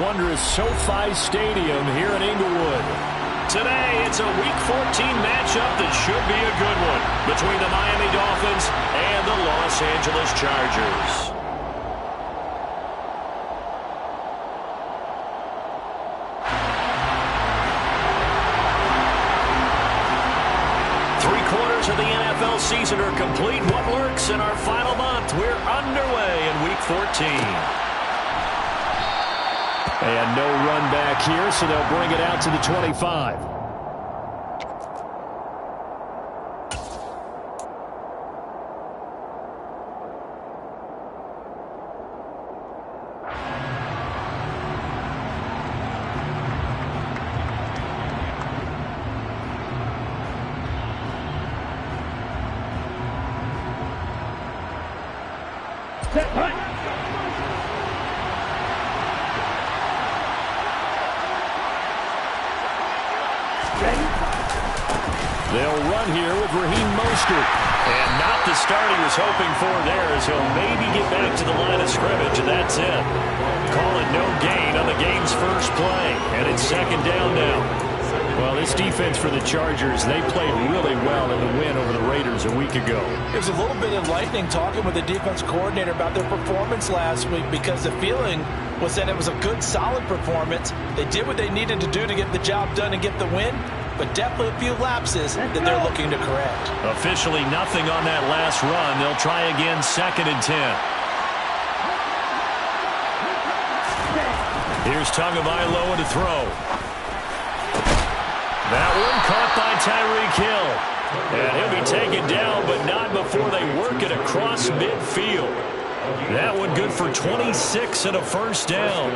wondrous SoFi Stadium here in Inglewood. Today, it's a Week 14 matchup that should be a good one between the Miami Dolphins and the Los Angeles Chargers. Of the NFL season are complete. What lurks in our final month? We're underway in Week 14. And no run back here, so they'll bring it out to the 25. They'll run here with Raheem Mostert. And not the start he was hoping for there, as he'll maybe get back to the line of scrimmage, and that's it. Call it no gain on the game's first play. And it's second down now. Well, this defense for the Chargers, they played really well in the win over the Raiders a week ago. It was a little bit enlightening talking with the defense coordinator about their performance last week, because the feeling was that it was a good, solid performance. They did what they needed to do to get the job done and get the win, but definitely a few lapses that they're looking to correct. Officially nothing on that last run. They'll try again, 2nd and 10. Here's Tagovailoa to throw. That one caught by Tyreek Hill. And he'll be taken down, but not before they work it across midfield. That one good for 26 and a first down.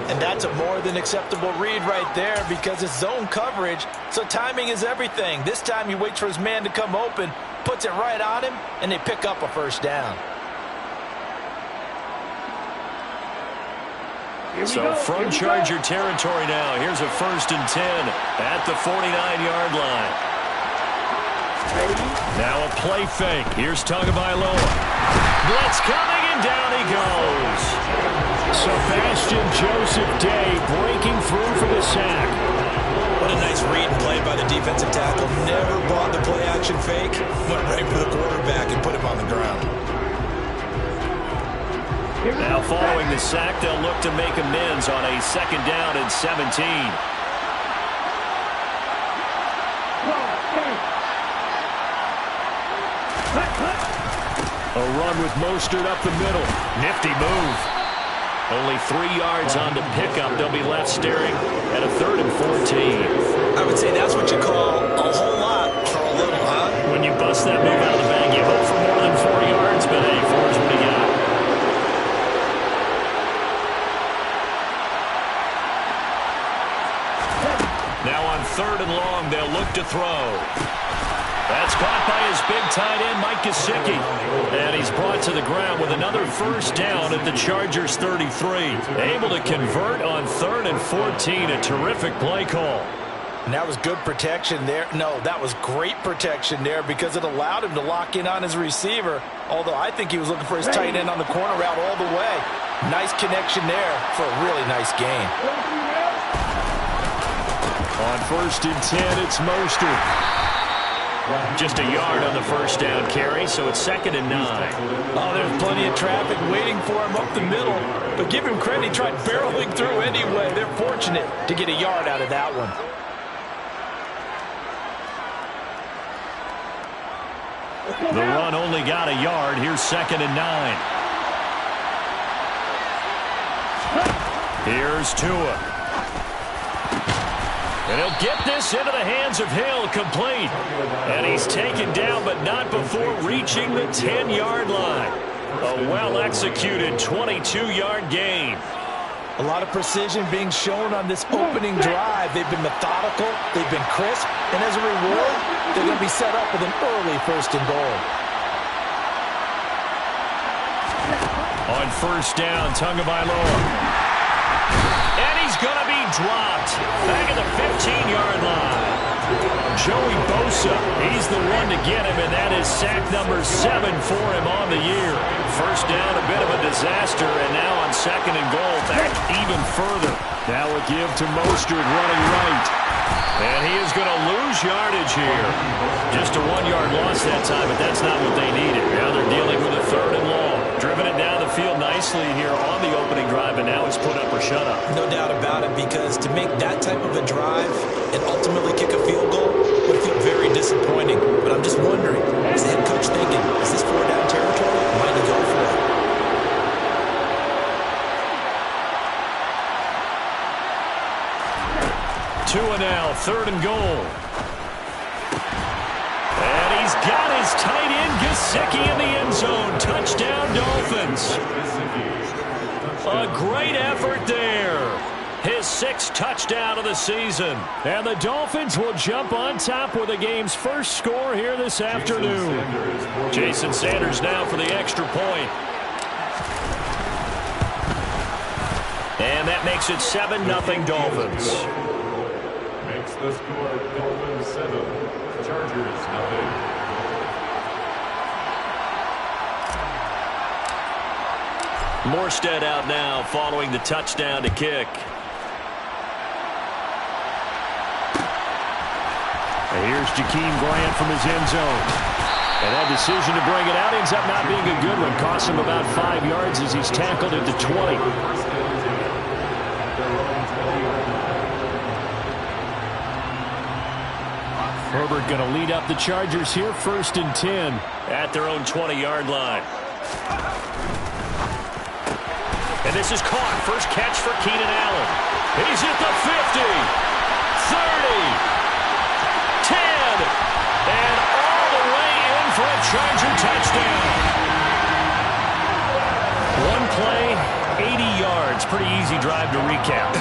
And that's a more than acceptable read right there, because it's zone coverage, so timing is everything. This time he waits for his man to come open, puts it right on him, and they pick up a first down. So from Charger territory now, here's a 1st and 10 at the 49-yard line. Now a play fake. Here's Tagovailoa. Blitz coming, and down he goes. Sebastian Joseph Day breaking through for the sack. What a nice read and play by the defensive tackle. Never bought the play-action fake. Went right for the quarterback and put him on the ground. Now following the sack, they'll look to make amends on a 2nd down and 17. A run with Mostert up the middle. Nifty move. Only 3 yards on the pickup. They'll be left staring at a 3rd and 14. I would say that's what you call a whole lot for a little, huh? When you bust that move out of the bag, you hope for more than 4 yards, but hey, 4 is what he got. Now on 3rd and long, they'll look to throw. That's caught by his big tight end, Mike Gesicki. And he's brought to the ground with another first down at the Chargers 33. Able to convert on 3rd and 14. A terrific play call. And that was good protection there. No, that was great protection there, because it allowed him to lock in on his receiver. Although I think he was looking for his tight end on the corner route all the way. Nice connection there for a really nice gain. On 1st and 10, it's Mostert. Just a yard on the first down carry, so it's 2nd and 9. Oh, there's plenty of traffic waiting for him up the middle. But give him credit, he tried barreling through anyway. They're fortunate to get a yard out of that one. The run only got a yard. Here's 2nd and 9. Here's Tua. And he'll get this into the hands of Hill, complete. And he's taken down, but not before reaching the 10-yard line. A well-executed 22-yard gain. A lot of precision being shown on this opening drive. They've been methodical, they've been crisp, and as a reward, they're going to be set up with an early 1st and goal. On 1st down, Tagovailoa. And he's going to be dropped back at the 15-yard line. Joey Bosa Bosa. He's the one to get him, and that is sack number 7 for him on the year. First down, a bit of a disaster, and now on 2nd and goal, back even further. Now a give to Mostert running right. And he is going to lose yardage here. Just a 1-yard loss that time, but that's not what they needed. Now they're dealing with a 3rd and long. Driven it down the field nicely here on the opening drive, and now it's put up or shut up. No doubt about it, because to make that type of a drive and ultimately kick a field goal would feel very disappointing. But I'm just wondering, is the head coach thinking, is this 4-down territory? Might he go for it? Two and now, 3rd and goal. And he's got his tight end, Gesicki, in the end zone. Touchdown, Dolphins. A great effort there. His 6th touchdown of the season. And the Dolphins will jump on top with the game's first score here this afternoon. Jason Sanders now for the extra point. And that makes it 7-0 Dolphins. The score, Dolphins 7, Chargers 0. Morstead out now following the touchdown to kick. And here's Jakeem Grant from his end zone. And that decision to bring it out ends up not being a good one. Costs him about 5 yards as he's tackled at the 20. Herbert going to lead up the Chargers here, 1st and 10 at their own 20-yard line. And this is caught. First catch for Keenan Allen. He's at the 50, 30, 10, and all the way in for a Charger touchdown. One play, 80 yards. Pretty easy drive to recap.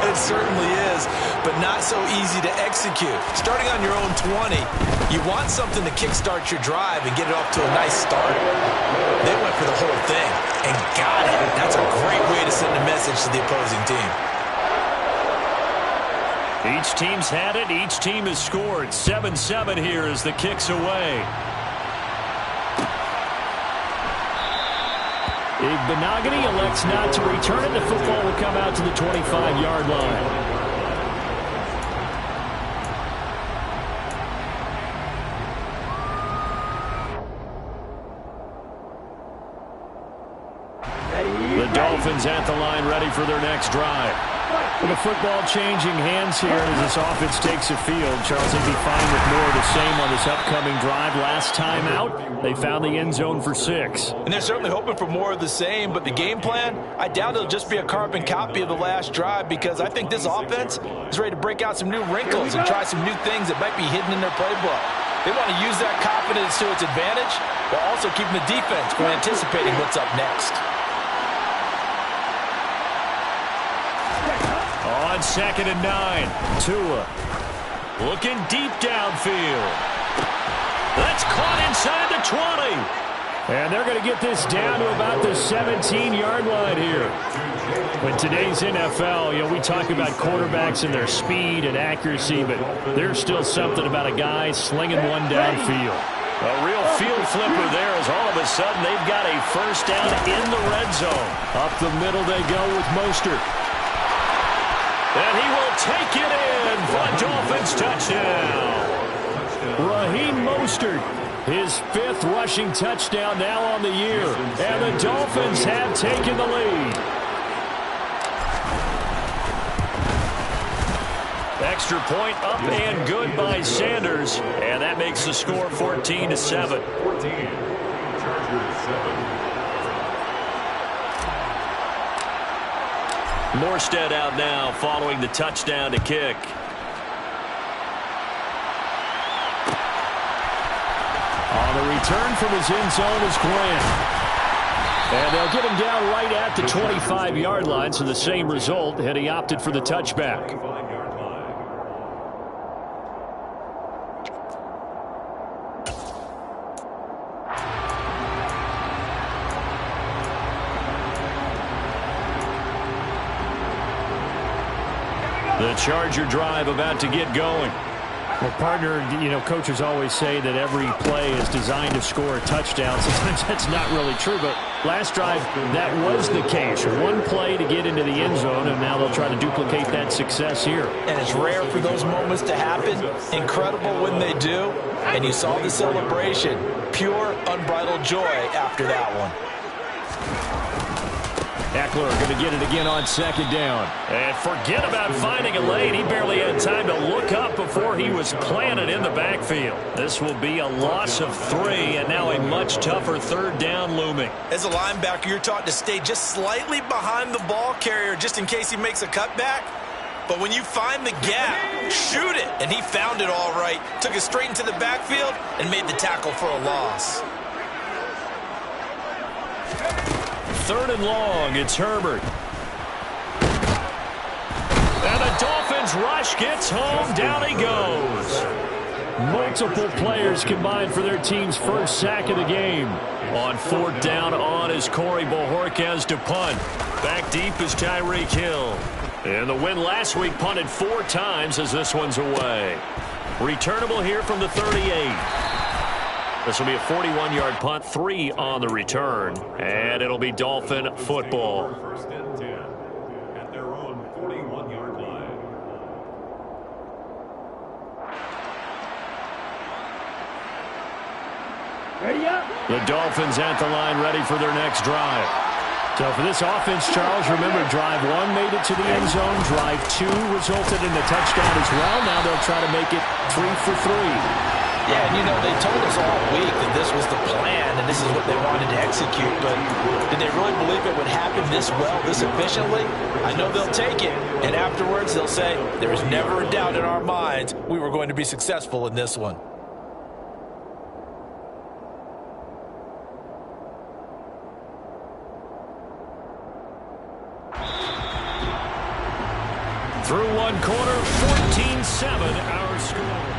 It certainly is, but not so easy to execute. Starting on your own 20, you want something to kickstart your drive and get it off to a nice start. They went for the whole thing and got it. That's a great way to send a message to the opposing team. Each team's had it. Each team has scored. 7-7 here as the kick's away. Igbenogany elects not to return it. The football will come out to the 25-yard line. The Dolphins at the line ready for their next drive. With the football changing hands here as this offense takes the field. Charles, they'd be fine with more of the same on this upcoming drive. Last time out, they found the end zone for 6. And they're certainly hoping for more of the same, but the game plan, I doubt it'll just be a carbon copy of the last drive, because I think this offense is ready to break out some new wrinkles and try some new things that might be hidden in their playbook. They want to use that confidence to its advantage while also keeping the defense from anticipating what's up next. On 2nd and 9, Tua looking deep downfield. That's caught inside the 20. And they're going to get this down to about the 17-yard line here. In today's NFL, we talk about quarterbacks and their speed and accuracy, but there's still something about a guy slinging one downfield. A real field flipper there as all of a sudden they've got a first down in the red zone. Up the middle they go with Mostert. And he will take it in for a Dolphins touchdown. Raheem Mostert, his 5th rushing touchdown now on the year. And the Dolphins have taken the lead. Extra point up and good by Sanders. And that makes the score 14-7. 14, Chargers 7. Morstead out now following the touchdown to kick. On the return from his end zone is Grant. And they'll get him down right at the 25-yard line, so the same result had he opted for the touchback. The Charger drive about to get going. Well, partner, coaches always say that every play is designed to score a touchdown. Sometimes that's not really true, but last drive, that was the case. One play to get into the end zone, and now they'll try to duplicate that success here. And it's rare for those moments to happen. Incredible when they do. And you saw the celebration. Pure, unbridled joy after that one. Eckler going to get it again on second down. And forget about finding a lane. He barely had time to look up before he was planted in the backfield. This will be a loss of 3, and now a much tougher third down looming. As a linebacker, you're taught to stay just slightly behind the ball carrier just in case he makes a cutback. But when you find the gap, shoot it. And he found it all right. Took it straight into the backfield and made the tackle for a loss. Third and long, it's Herbert. And the Dolphins rush gets home, down he goes. Multiple players combined for their team's first sack of the game. On fourth down on is Corey Bojorquez to punt. Back deep is Tyreek Hill. And the win last week punted 4 times as this one's away. Returnable here from the 38. This will be a 41-yard punt, 3 on the return, and it'll be Dolphin football. First and 10 at their own 41-yard line. The Dolphins at the line, ready for their next drive. So for this offense, Charles, remember drive 1 made it to the end zone. Drive 2 resulted in a touchdown as well. Now they'll try to make it 3 for 3. Yeah, and they told us all week that this was the plan and this is what they wanted to execute, but did they really believe it would happen this well, this efficiently? I know they'll take it, and afterwards they'll say, there was never a doubt in our minds we were going to be successful in this one. Through one quarter, 14-7 our score.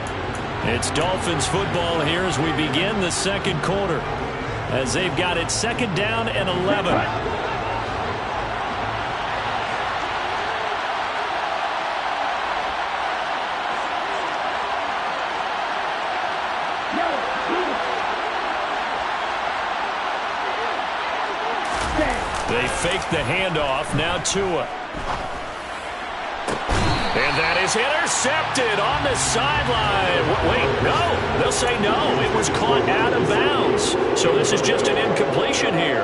It's Dolphins football here as we begin the second quarter, as they've got it second down and 11. They fake the handoff, now Tua. And that is intercepted on the sideline. Wait, no. They'll say no. It was caught out of bounds. So this is just an incompletion here.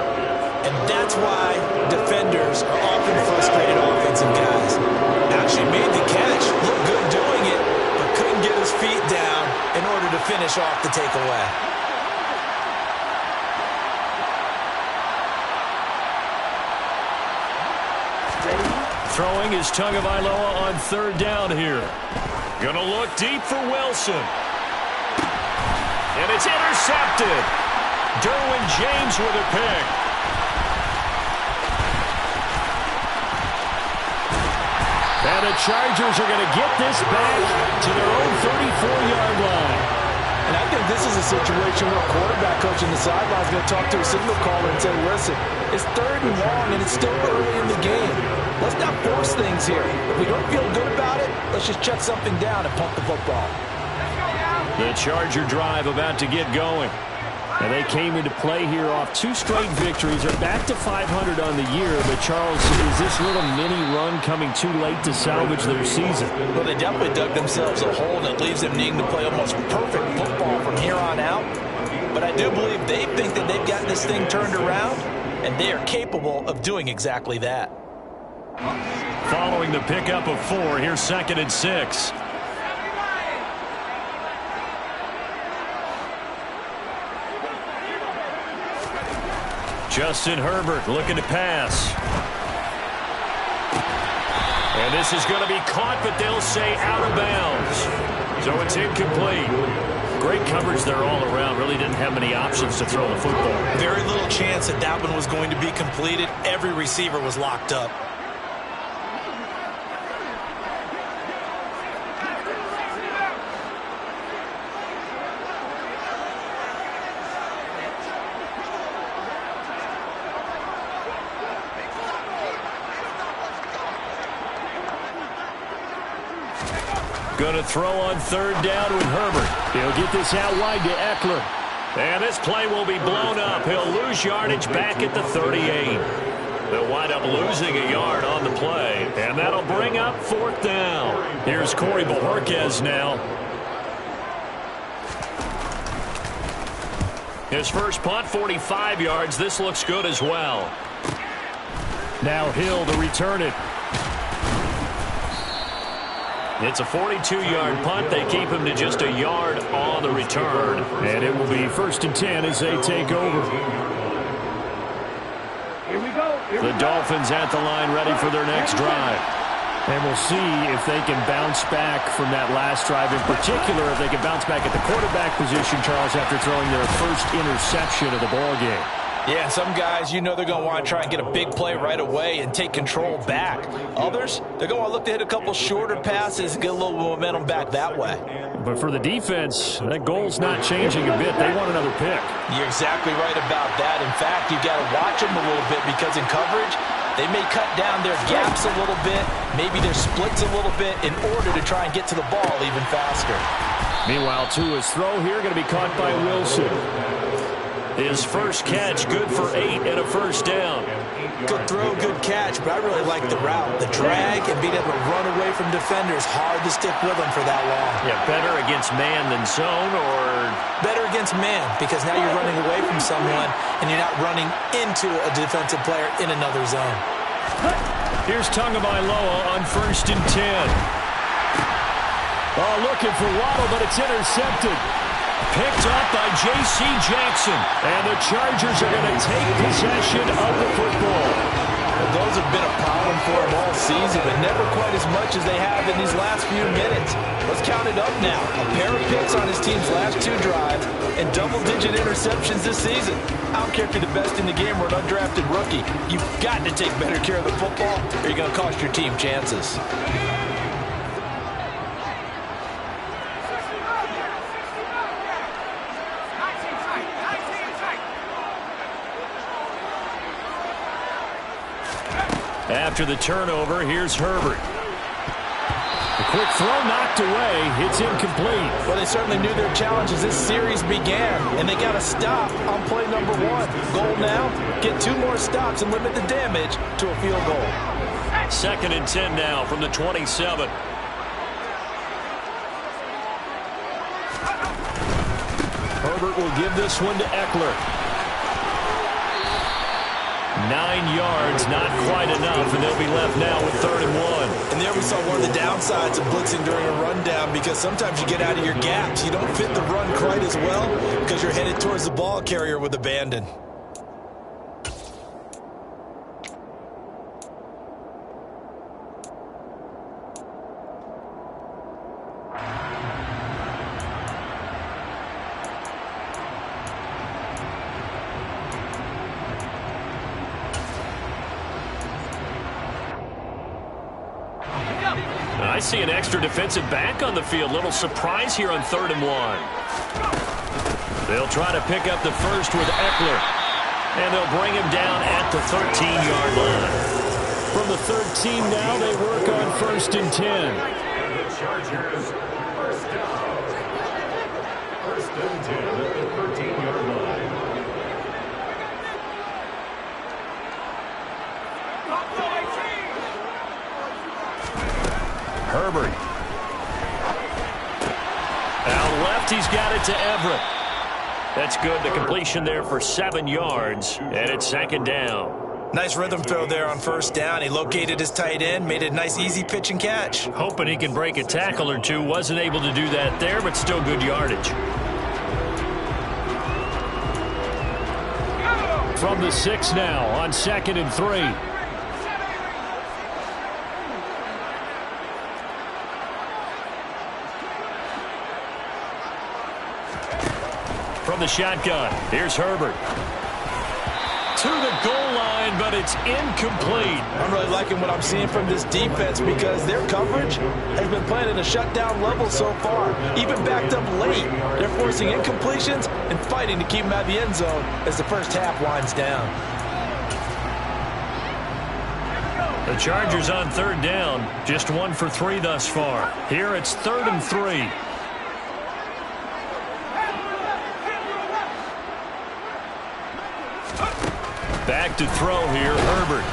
And that's why defenders are often frustrated offensive guys. Actually made the catch, looked good doing it, but couldn't get his feet down in order to finish off the takeaway. Throwing is Tagovailoa on third down here. Gonna look deep for Wilson. And it's intercepted. Derwin James with a pick. And the Chargers are going to get this back to their own 34-yard line. And I think this is a situation where a quarterback coach in the sideline is going to talk to a signal caller and say, listen, it's third and long and it's still early in the game. Let's not force things here. If we don't feel good about it, let's just shut something down and punt the football. The Charger drive about to get going. And they came into play here off 2 straight victories. They're back to 500 on the year. But, Charles, is this little mini run coming too late to salvage their season? Well, they definitely dug themselves a hole that leaves them needing to play almost perfect football from here on out. But I do believe they think that they've got this thing turned around, and they are capable of doing exactly that. Following the pickup of 4, here's 2nd and 6. Justin Herbert looking to pass. And this is going to be caught, but they'll say out of bounds. So it's incomplete. Great coverage there all around. Really didn't have many options to throw the football. Very little chance that that one was going to be completed. Every receiver was locked up. Going to throw on third down with Herbert. He'll get this out wide to Eckler. And this play will be blown up. He'll lose yardage back at the 38. They'll wind up losing a yard on the play. And that'll bring up fourth down. Here's Corey Bojorquez now. His first punt, 45 yards. This looks good as well. Now Hill to return it. It's a 42-yard punt. They keep him to just a yard on the return. And it will be 1st and 10 as they take over. The Dolphins at the line ready for their next drive. And we'll see if they can bounce back from that last drive. In particular, if they can bounce back at the quarterback position, Charles, after throwing their first interception of the ballgame. Yeah, some guys, you know they're going to want to try and get a big play right away and take control back. Others, they're going to want to look to hit a couple shorter passes and get a little momentum back that way. But for the defense, that goal's not changing a bit. They want another pick. You're exactly right about that. In fact, you've got to watch them a little bit because in coverage, they may cut down their gaps a little bit, maybe their splits a little bit in order to try and get to the ball even faster. Meanwhile, Tua's throw here going to be caught by Wilson. His first catch, good for 8 and a first down. Good throw, good catch, but I really like the route. The drag and being able to run away from defenders, hard to stick with them for that long. Yeah, better against man than zone, or? Better against man, because now you're running away from someone and you're not running into a defensive player in another zone. Here's Tagovailoa on 1st and 10. Oh, looking for Waddle, but it's intercepted. Picked up by J.C. Jackson. And the Chargers are going to take possession of the football. Well, those have been a problem for them all season, but never quite as much as they have in these last few minutes. Let's count it up now. A pair of picks on his team's last 2 drives and double-digit interceptions this season. I don't care if you're the best in the game or an undrafted rookie. You've got to take better care of the football or you're going to cost your team chances. After the turnover, here's Herbert. A quick throw knocked away. It's incomplete. Well, they certainly knew their challenge as this series began, and they got to stop on play number 1. Goal now, get 2 more stops and limit the damage to a field goal. 2nd and 10 now from the 27. Herbert will give this one to Eckler. 9 yards, not quite enough, and they'll be left now with 3rd and 1. And there we saw one of the downsides of blitzing during a rundown, because sometimes you get out of your gaps. You don't fit the run quite as well because you're headed towards the ball carrier with abandon. I see an extra defensive back on the field. Little surprise here on 3rd and 1. They'll try to pick up the first with Eckler. And they'll bring him down at the 13-yard line. From the 13 now, they work on 1st and 10. The Chargers, first down. 1st and 10 at the 13-yard line. Herbert. Out left, he's got it to Everett. That's good. The completion there for 7 yards, and it's 2nd down. Nice rhythm throw there on 1st down. He located his tight end, made it a nice easy pitch and catch. Hoping he can break a tackle or two. Wasn't able to do that there, but still good yardage. From the 6 now on 2nd and 3. From the shotgun, here's Herbert. To the goal line, but it's incomplete. I'm really liking what I'm seeing from this defense because their coverage has been playing at a shutdown level so far. Even backed up late, they're forcing incompletions and fighting to keep them out of the end zone as the first half winds down. The Chargers on third down, just 1 for 3 thus far. Here it's 3rd and 3. Back to throw here, Herbert.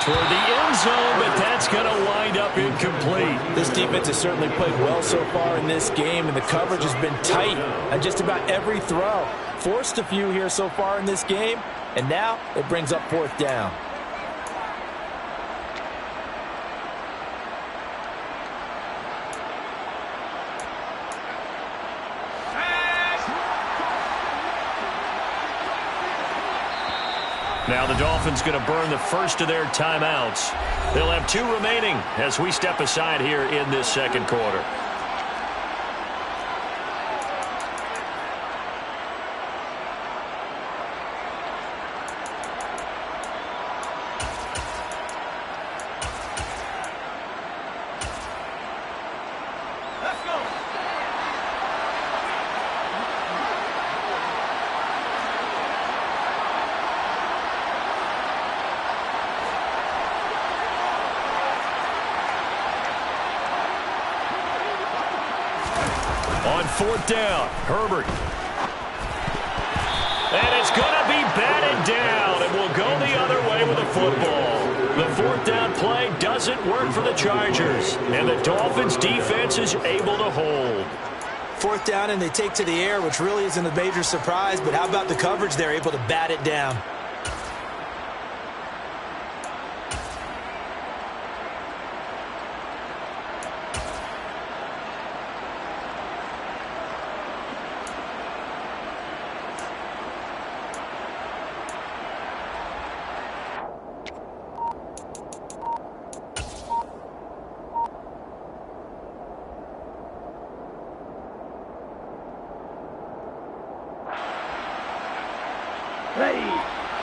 Toward the end zone, but that's going to wind up incomplete. This defense has certainly played well so far in this game, and the coverage has been tight on just about every throw. Forced a few here so far in this game, and now it brings up 4th down. Now the Dolphins going to burn the first of their timeouts. They'll have 2 remaining as we step aside here in this second quarter. On 4th down, Herbert. And it's going to be batted down, and we'll go the other way with the football. The 4th down play doesn't work for the Chargers, and the Dolphins' defense is able to hold. 4th down, and they take to the air, which really isn't a major surprise, but how about the coverage? They're able to bat it down.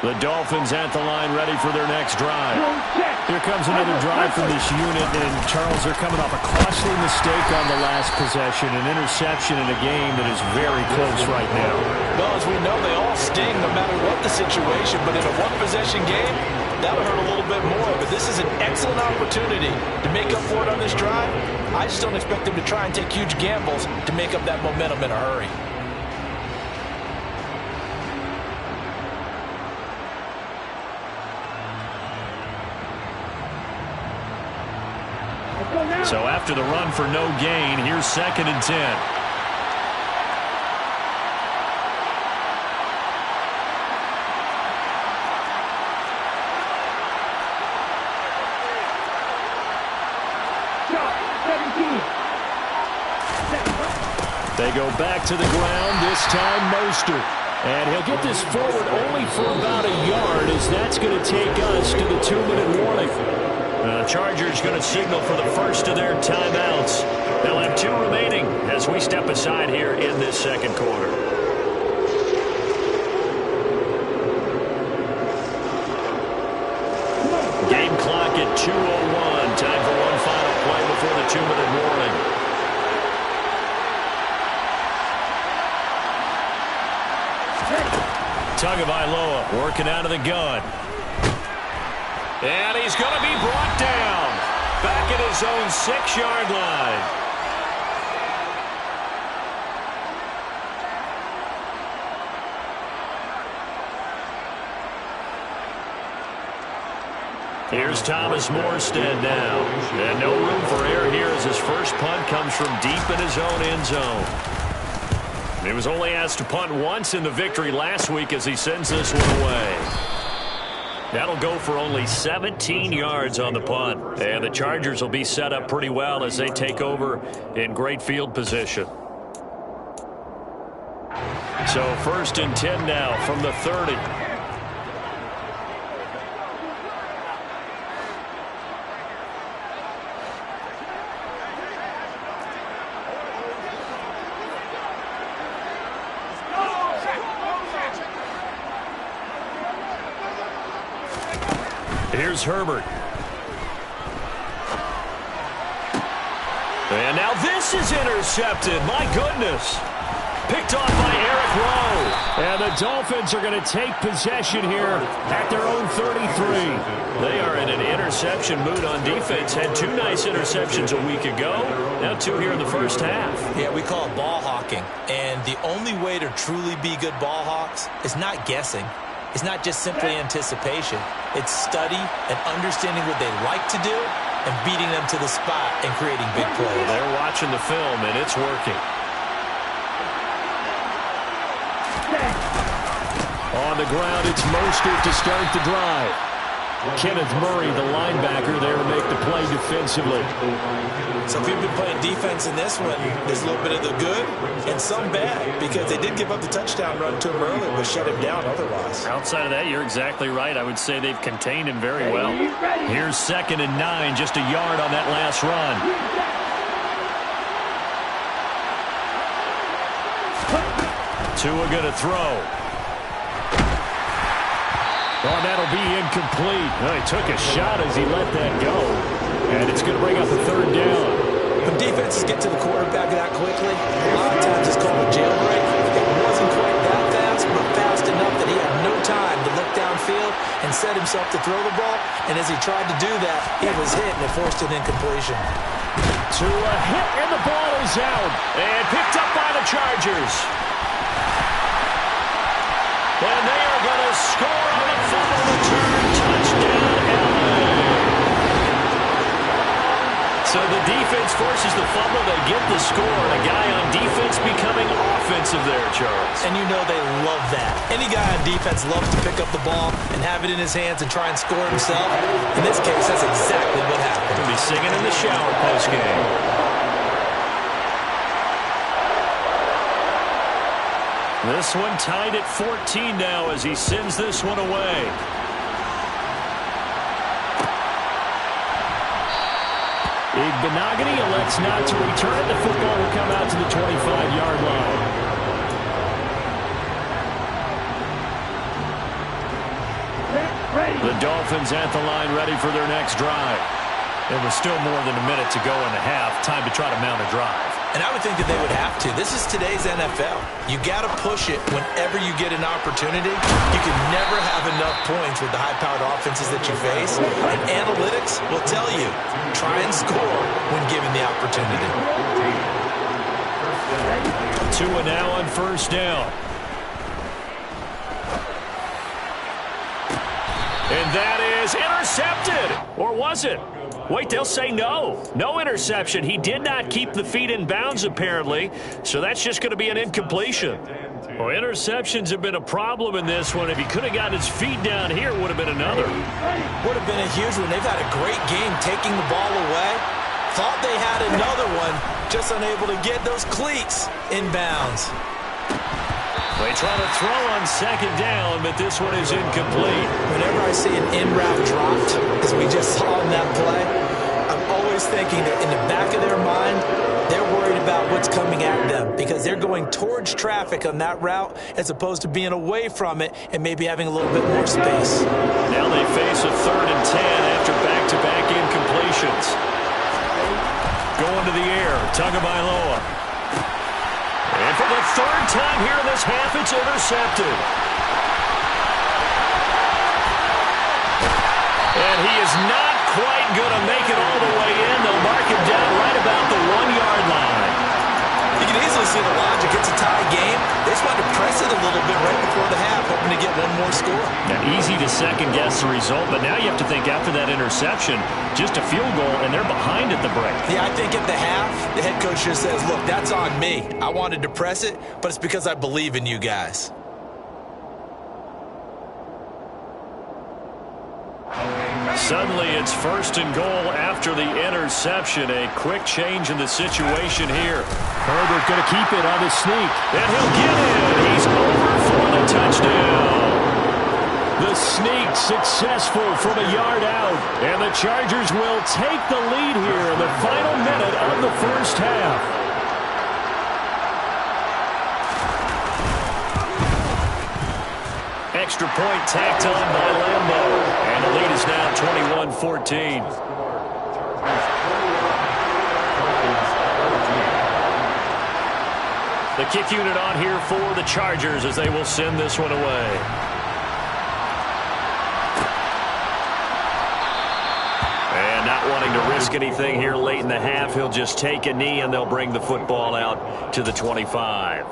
The Dolphins at the line ready for their next drive. Here comes another drive from this unit, and Charles, they're coming off a costly mistake on the last possession, an interception in a game that is very close right now. Well, as we know, they all sting no matter what the situation, but in a one-possession game, that would hurt a little bit more. But this is an excellent opportunity to make up for it on this drive. I just don't expect them to try and take huge gambles to make up that momentum in a hurry. So after the run for no gain, here's 2nd and 10. They go back to the ground, this time Mostert. And he'll get this forward only for about a yard, as that's going to take us to the 2-minute warning. The Chargers going to signal for the first of their timeouts. They'll have 2 remaining as we step aside here in this second quarter. Game clock at 2:01. Time for one final play before the 2-minute warning. Tagovailoa working out of the gun. And he's going to be brought down back at his own 6-yard line. Here's Thomas Morstead now. And no room for error here as his first punt comes from deep in his own end zone. He was only asked to punt once in the victory last week as he sends this one away. That'll go for only 17 yards on the punt. And the Chargers will be set up pretty well as they take over in great field position. So 1st and 10 now from the 30. Here's Herbert. And now this is intercepted. My goodness. Picked off by Eric Rowe. And the Dolphins are going to take possession here at their own 33. They are in an interception mood on defense. Had 2 nice interceptions a week ago. Now 2 here in the first half. Yeah, we call it ball hawking. And the only way to truly be good ball hawks is not guessing. It's not just simply anticipation. It's study and understanding what they like to do and beating them to the spot and creating big plays. They're watching the film, and it's working. On the ground, it's Mostert to start the drive. Kenneth Murray, the linebacker, there to make the play defensively. So if you've been playing defense in this one, there's a little bit of the good and some bad, because they did give up the touchdown run to him earlier, but shut him down otherwise. Outside of that, you're exactly right. I would say they've contained him very well. Here's 2nd and 9, just a yard on that last run. Tua going to throw. Oh, that'll be incomplete. Oh, he took a shot as he let that go. And it's going to bring up a 3rd down. When defenses get to the quarterback that quickly, a lot of times it's called a jailbreak. It wasn't quite that fast, but fast enough that he had no time to look downfield and set himself to throw the ball. And as he tried to do that, he was hit and it forced an incompletion. Tua hit and the ball is out. And picked up by the Chargers. And they are going to score on a fumble return. Touchdown, LA. So the defense forces the fumble. They get the score. And a guy on defense becoming offensive there, Charles. And you know they love that. Any guy on defense loves to pick up the ball and have it in his hands and try and score himself. In this case, that's exactly what happened. He'll be singing in the shower postgame. This one tied at 14 now as he sends this one away. Igbenogany elects not to return. The football will come out to the 25-yard line. The Dolphins at the line ready for their next drive. There was still more than a minute to go in the half. Time to try to mount a drive. And I would think that they would have to. This is today's NFL. You got to push it whenever you get an opportunity. You can never have enough points with the high-powered offenses that you face. And analytics will tell you, try and score when given the opportunity. Tua now on 1st down. And that is intercepted. Or was it? Wait, they'll say no. No interception. He did not keep the feet in bounds, apparently. So that's just going to be an incompletion. Well, interceptions have been a problem in this one. If he could have gotten his feet down here, it would have been another. Would have been a huge one. They've had a great game taking the ball away. Thought they had another one, just unable to get those cleats in bounds. They try to throw on 2nd down, but this one is incomplete. Whenever I see an in route dropped, as we just saw in that play, I'm always thinking that in the back of their mind, they're worried about what's coming at them because they're going towards traffic on that route as opposed to being away from it and maybe having a little bit more space. Now they face a 3rd and 10 after back-to-back incompletions. Going to the air, Tagovailoa. And for the 3rd time here in this half, it's intercepted. And he is not quite going to make it all the way in. They'll mark him down right about the 1-yard line. You can easily see the logic. It's a tie game. They just wanted to press it a little bit right before the half, hoping to get one more score. Now, easy to second-guess the result, but now you have to think after that interception, just a field goal, and they're behind at the break. Yeah, I think at the half, the head coach just says, look, that's on me. I wanted to press it, but it's because I believe in you guys. Suddenly, it's 1st and goal after the interception. A quick change in the situation here. Herbert going to keep it on the sneak. And he'll get it. He's over for the touchdown. The sneak successful from a yard out. And the Chargers will take the lead here in the final minute of the first half. Extra point tacked on by Lambo. And the lead is now 21-14. The the kick unit on here for the Chargers as they will send this one away. And not wanting to risk anything here late in the half, he'll just take a knee and they'll bring the football out to the 25.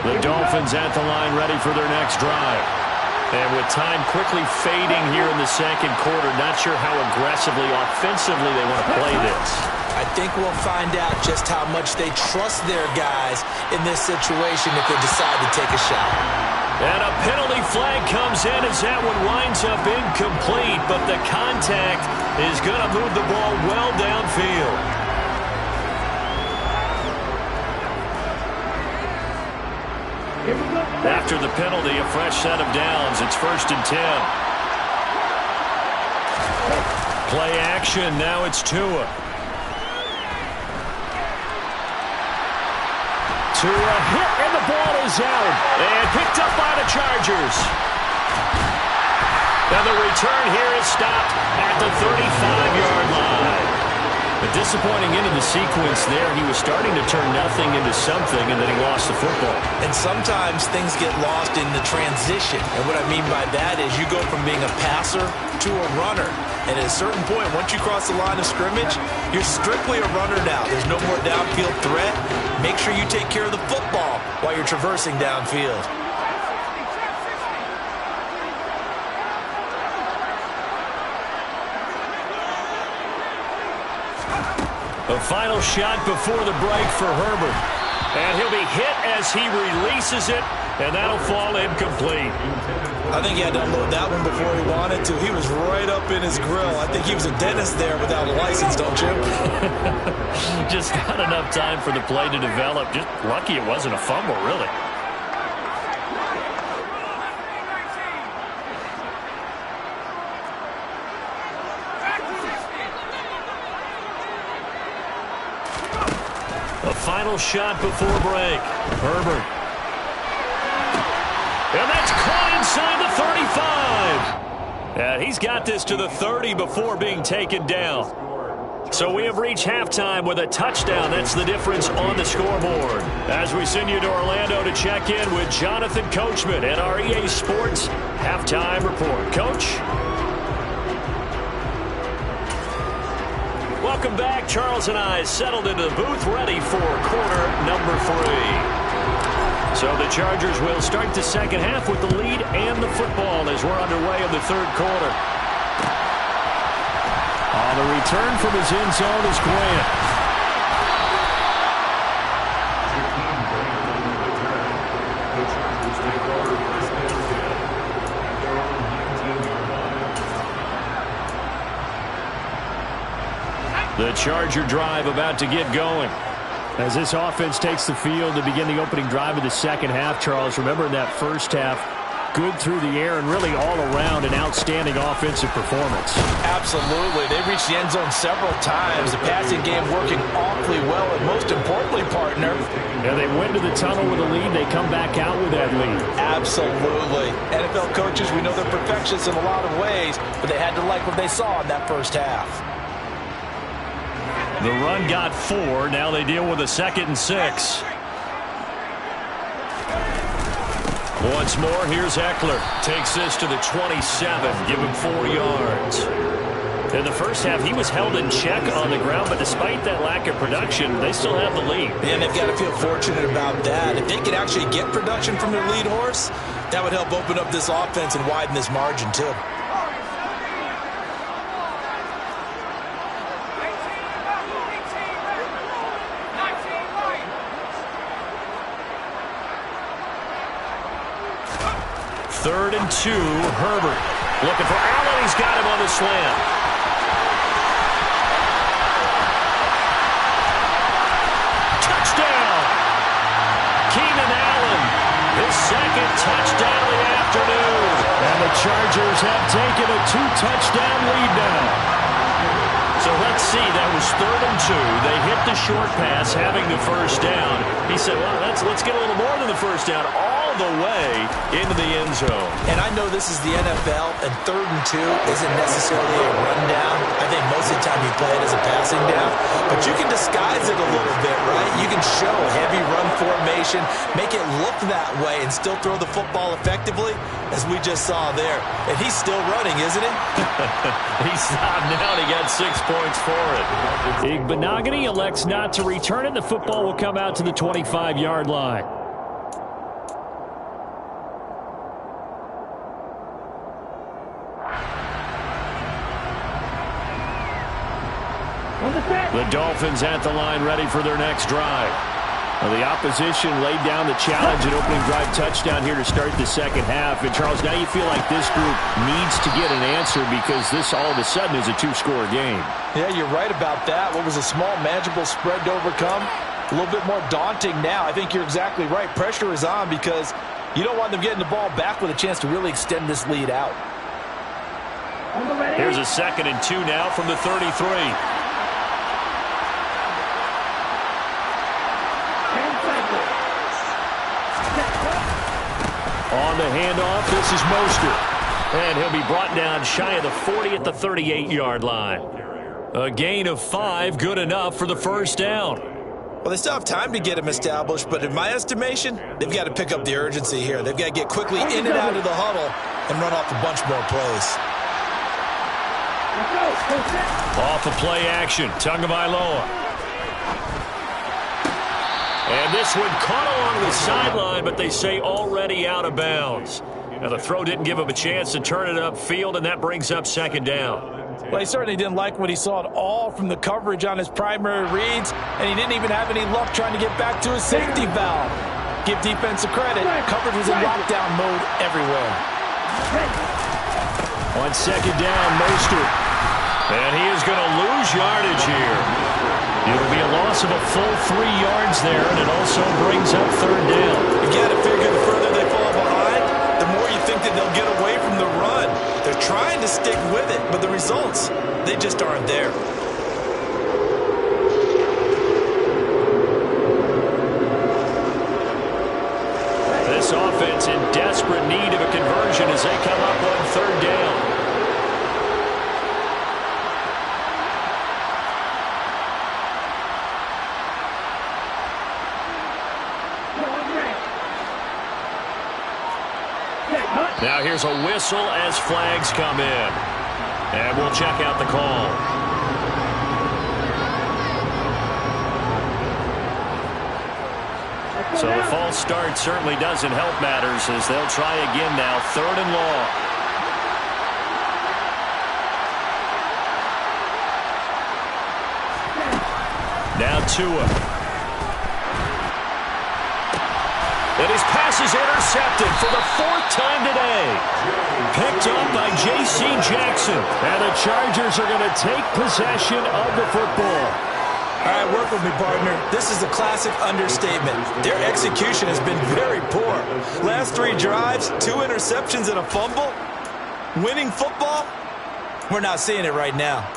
The Dolphins at the line ready for their next drive. And with time quickly fading here in the second quarter, not sure how aggressively, offensively they want to play this. I think we'll find out just how much they trust their guys in this situation if they decide to take a shot. And a penalty flag comes in as that one winds up incomplete, but the contact is going to move the ball well downfield. After the penalty, a fresh set of downs. It's 1st and 10. Play action. Now it's Tua. Tua hit, and the ball is out. And picked up by the Chargers. And the return here is stopped at the 35-yard line. A disappointing end of the sequence there. He was starting to turn nothing into something, and then he lost the football. And sometimes things get lost in the transition. And what I mean by that is you go from being a passer to a runner. And at a certain point, once you cross the line of scrimmage, you're strictly a runner now. There's no more downfield threat. Make sure you take care of the football while you're traversing downfield. A final shot before the break for Herbert. And he'll be hit as he releases it, and that'll fall incomplete. I think he had to unload that one before he wanted to. He was right up in his grill. I think he was a dentist there without a license, don't you? Just not enough time for the play to develop. Just lucky it wasn't a fumble, really. A final shot before break. Herbert. And that's caught inside the 35. And he's got this to the 30 before being taken down. So we have reached halftime with a touchdown. That's the difference on the scoreboard. As we send you to Orlando to check in with Jonathan Coachman at our EA Sports Halftime Report. Coach? Welcome back. Charles and I settled into the booth, ready for quarter number 3. So the Chargers will start the second half with the lead and the football as we're underway in the third quarter. On the return from his end zone is Grant. The Charger drive about to get going. As this offense takes the field to begin the opening drive of the second half, Charles, remember in that first half, good through the air and really all around an outstanding offensive performance. Absolutely. They reached the end zone several times. The passing game working awfully well, and most importantly, partner. Yeah, they went to the tunnel with a lead. They come back out with that lead. Absolutely. NFL coaches, we know they're perfectionists in a lot of ways, but they had to like what they saw in that first half. The run got 4. Now they deal with a 2nd and 6. Once more, here's Eckler. Takes this to the 27. Give him 4 yards. In the first half, he was held in check on the ground, but despite that lack of production, they still have the lead. And they've got to feel fortunate about that. If they could actually get production from their lead horse, that would help open up this offense and widen this margin, too. Third and 2, Herbert. Looking for Allen. He's got him on the slant. Touchdown! Keenan Allen, his 2nd touchdown of the afternoon. And the Chargers have taken a 2-touchdown lead now. So let's see, that was 3rd and 2. They hit the short pass, having the first down. He said, well, let's get a little more than the first down, all the way into the end zone. And I know this is the NFL, and 3rd and 2 isn't necessarily a rundown. I think most of the time you play it as a passing down. But you can disguise it a little bit, right? You can show heavy run formation, make it look that way, and still throw the football effectively, as we just saw there. And he's still running, isn't he? He stopped now, and he got 6 points for it. Igbenogany elects not to return it. The football will come out to the 25-yard line. The Dolphins at the line, ready for their next drive. Well, the opposition laid down the challenge and opening drive touchdown here to start the second half. And, Charles, now you feel like this group needs to get an answer because this all of a sudden is a 2-score game. Yeah, you're right about that. What was a small, manageable spread to overcome, a little bit more daunting now. I think you're exactly right. Pressure is on because you don't want them getting the ball back with a chance to really extend this lead out. Here's a 2nd and 2 now from the 33. On the handoff, this is Mostert. And he'll be brought down shy of the 40 at the 38-yard line. A gain of 5, good enough for the first down. Well, they still have time to get him established, but in my estimation, they've got to pick up the urgency here. They've got to get quickly in and out of the huddle and run off a bunch more plays. Off a play action, Tagovailoa. And this one caught along the sideline, but they say already out of bounds. Now, the throw didn't give him a chance to turn it upfield, and that brings up 2nd down. Well, he certainly didn't like what he saw at all from the coverage on his primary reads, and he didn't even have any luck trying to get back to his safety valve. Give defensive credit. Coverage was in lockdown mode everywhere. On 2nd down, Mostert. And he is going to lose yardage here. It'll be a loss of a full 3 yards there, and it also brings up 3rd down. You got to figure the further they fall behind, the more you think that they'll get away from the run. They're trying to stick with it, but the results, they just aren't there. This offense in desperate need of a conversion as they come up on 3rd down. Now here's a whistle as flags come in. And we'll check out the call. So the false start certainly doesn't help matters as they'll try again now, 3rd and long. Now Tua. And his pass is intercepted for the 4th time today. Picked up by J.C. Jackson. And the Chargers are going to take possession of the football. All right, work with me, partner. This is a classic understatement. Their execution has been very poor. Last 3 drives, 2 interceptions and a fumble. Winning football? We're not seeing it right now.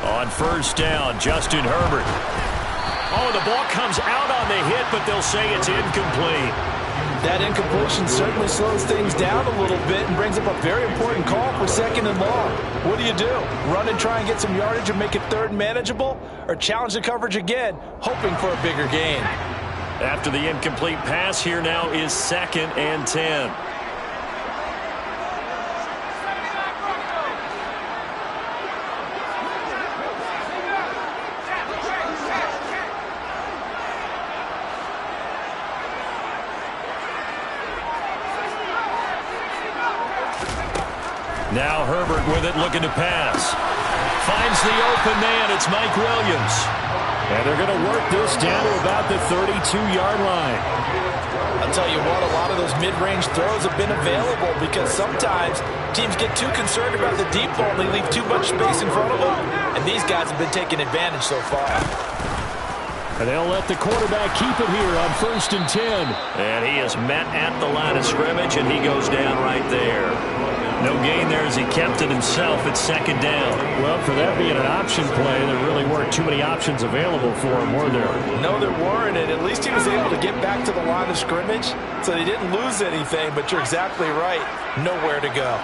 On 1st down, Justin Herbert. Oh, the ball comes out on the hit, but they'll say it's incomplete. That incompletion certainly slows things down a little bit and brings up a very important call for 2nd and long. What do? Run and try and get some yardage and make it 3rd and manageable? Or challenge the coverage again, hoping for a bigger gain? After the incomplete pass, here now is 2nd and 10. Now Herbert with it, looking to pass. Finds the open man. It's Mike Williams. And they're going to work this down to about the 32-yard line. I'll tell you what, a lot of those mid-range throws have been available because sometimes teams get too concerned about the deep ball and they leave too much space in front of them. and these guys have been taking advantage so far. And they'll let the quarterback keep it here on 1st and 10. And he is met at the line of scrimmage, and he goes down right there. No gain there as he kept it himself at 2nd down. Well, for that being an option play, there really weren't too many options available for him, were there? No, there weren't, and at least he was able to get back to the line of scrimmage, so they didn't lose anything, but you're exactly right. Nowhere to go.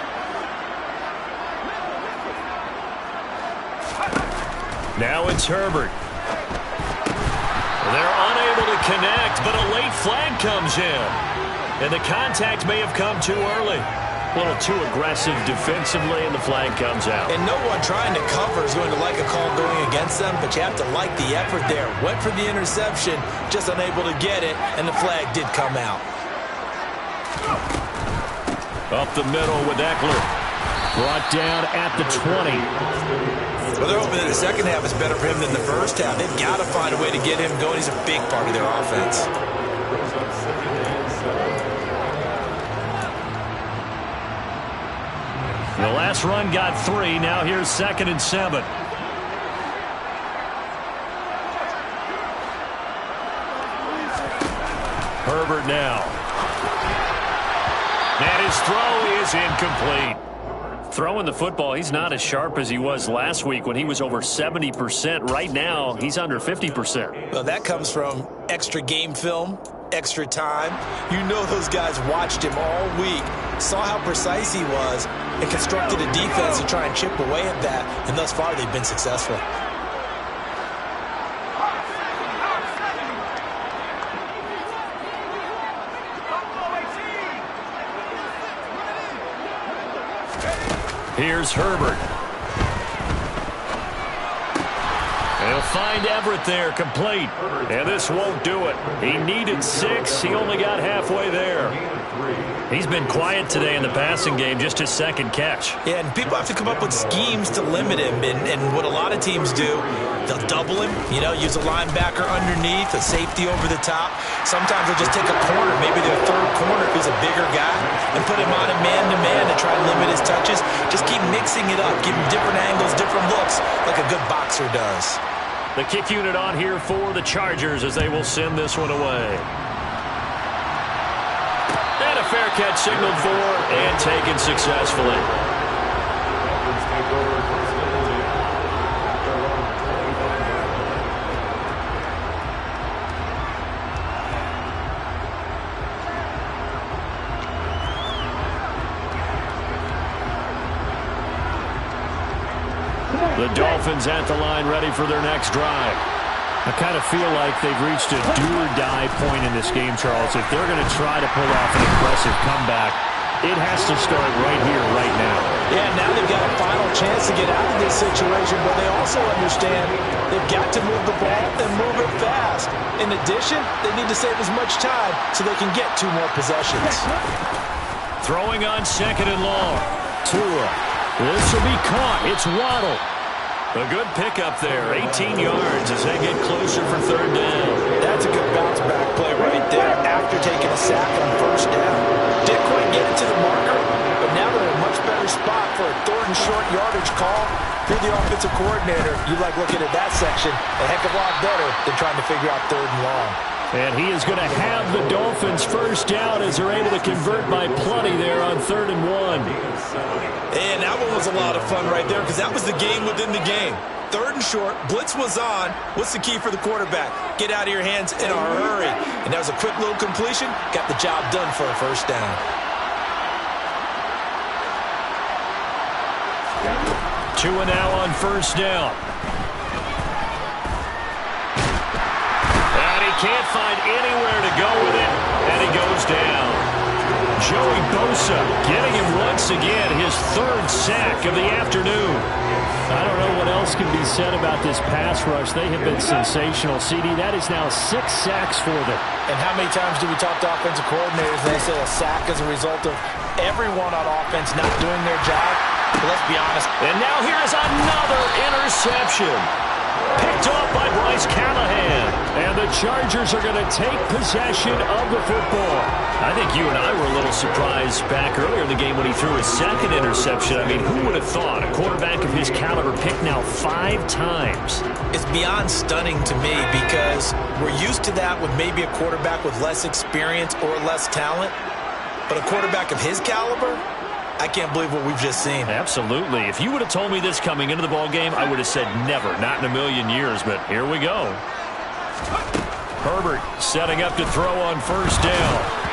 Now it's Herbert. They're unable to connect, but a late flag comes in. And the contact may have come too early. A little too aggressive defensively, and the flag comes out. And no one trying to cover is going to like a call going against them, but you have to like the effort there. Went for the interception, just unable to get it, and the flag did come out. Up the middle with Eckler. Brought down at the 20. Well, they're hoping that the second half is better for him than the first half. They've got to find a way to get him going. He's a big part of their offense. The last run got 3. Now here's 2nd and 7. Herbert now. And his throw is incomplete. Throwing the football, he's not as sharp as he was last week when he was over 70%. Right now, he's under 50%. Well, that comes from extra game film, extra time. You know those guys watched him all week, saw how precise he was, and constructed a defense to try and chip away at that, and thus far they've been successful. Here's Herbert. They'll find Everett there, complete. And this won't do it. He needed 6. He only got halfway there. He's been quiet today in the passing game, just his 2nd catch. Yeah, and people have to come up with schemes to limit him. And what a lot of teams do, they'll double him, use a linebacker underneath, a safety over the top. Sometimes they'll just take a corner, maybe their 3rd corner if he's a bigger guy, and put him on a man-to-man to try and limit his touches. Just keep mixing it up, give him different angles, different looks, like a good boxer does. The kick unit on here for the Chargers as they will send this one away. And a fair catch signaled for and taken successfully. The Dolphins at the line, ready for their next drive. I kind of feel like they've reached a do-or-die point in this game, Charles. If they're going to try to pull off an impressive comeback, it has to start right here, right now. Yeah, now they've got a final chance to get out of this situation, but they also understand they've got to move the ball and move it fast. In addition, they need to save as much time so they can get 2 more possessions. Throwing on 2nd and long. Tua. This will be caught. It's Waddle. A good pickup there, 18 yards as they get closer for 3rd down. That's a good bounce-back play right there after taking a sack on 1st down. Didn't quite get it to the marker, but now they're in a much better spot for a 3rd and short yardage call. If you're the offensive coordinator, you like looking at that section a heck of a lot better than trying to figure out 3rd and long. And he is going to have the Dolphins 1st down as they're able to convert by plenty there on 3rd and 1. And that one was a lot of fun right there because that was the game within the game. 3rd and short, blitz was on. What's the key for the quarterback? Get out of your hands in a hurry. And that was a quick little completion. Got the job done for a 1st down. Tua now on 1st down. And he can't find anywhere to go with it. And he goes down. Joey Bosa getting him once again, his 3rd sack of the afternoon. I don't know what else can be said about this pass rush. They have been sensational. CD, that is now 6 sacks for them. And how many times do we talk to offensive coordinators and they say a sack is a result of everyone on offense not doing their job? But let's be honest. And now here is another interception. Picked off by Bryce Callahan. And the Chargers are going to take possession of the football. I think you and I were a little surprised back earlier in the game when he threw his second interception. I mean, who would have thought a quarterback of his caliber picked now 5 times? It's beyond stunning to me because we're used to that with maybe a quarterback with less experience or less talent. But a quarterback of his caliber, I can't believe what we've just seen. Absolutely. If you would have told me this coming into the ball game, I would have said never, not in a million years. But here we go. Herbert setting up to throw on first down.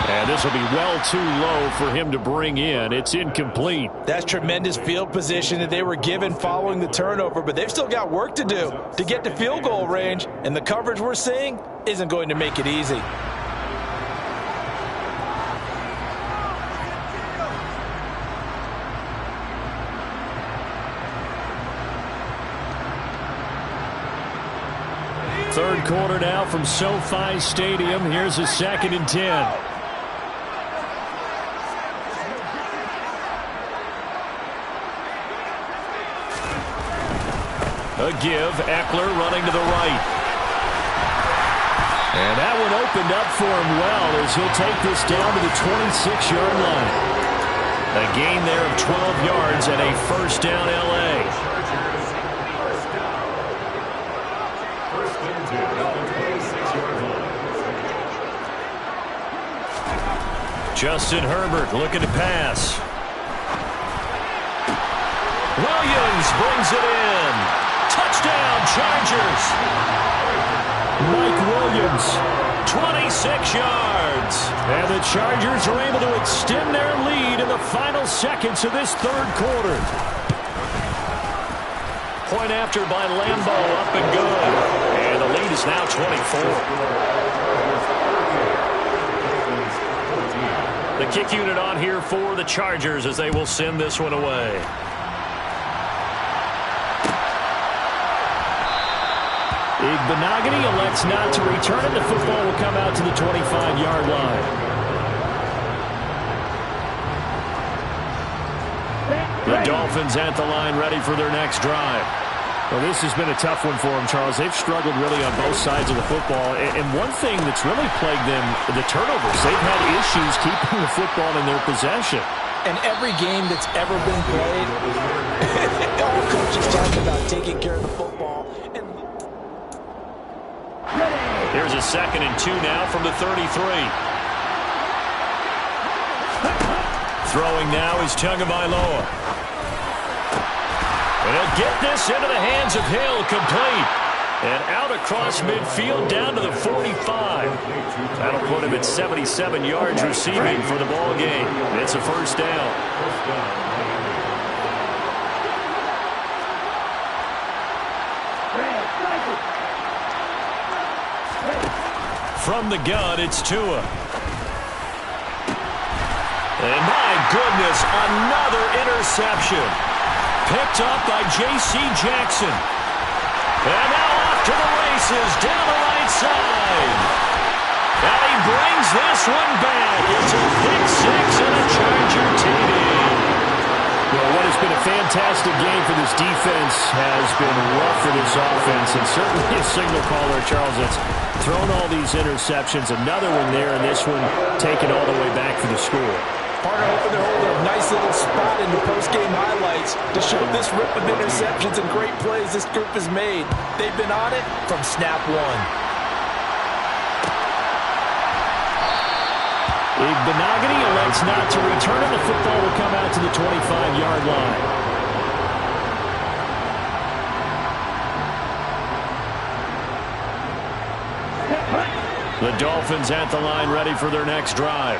And this will be well too low for him to bring in. It's incomplete. That's tremendous field position that they were given following the turnover, but they've still got work to do to get to field goal range, and the coverage we're seeing isn't going to make it easy. Third quarter now from SoFi Stadium. Here's a 2nd and 10. A give, Eckler running to the right. And that one opened up for him well as he'll take this down to the 26-yard line. A gain there of 12 yards and a first down L.A. Justin Herbert looking to pass. Williams brings it in. Touchdown, Chargers. Mike Williams, 26 yards. And the Chargers are able to extend their lead in the final seconds of this third quarter. Point after by Lambeau, up and good. And the lead is now 24. The kick unit on here for the Chargers as they will send this one away. Igbenogany elects not to return it. The football will come out to the 25-yard line. The Dolphins at the line ready for their next drive. Well, this has been a tough one for them, Charles. They've struggled really on both sides of the football. And one thing that's really plagued them, the turnovers. They've had issues keeping the football in their possession. And every game that's ever been played, all coaches talk about taking care of the football. Here's a 2nd and 2 now from the 33. Throwing now is Tagovailoa. He'll get this into the hands of Hill, complete. And out across midfield down to the 45. That'll put him at 77 yards receiving for the ball game. It's a first down. From the gun, it's Tua. And my goodness, another interception. Picked up by J.C. Jackson. And now off to the races down the right side. And he brings this one back. It's a pick 6 and a Charger TD. Well, what has been a fantastic game for this defense has been rough for this offense. And certainly a signal caller, Charles, that's thrown all these interceptions. Another one there, and this one taken all the way back for the score. Partner hoping they're holding a nice little spot in the post-game highlights to show this rip of interceptions and great plays this group has made. They've been on it from snap one. Igbenogany elects not to return it. The football will come out to the 25-yard line. The Dolphins at the line ready for their next drive.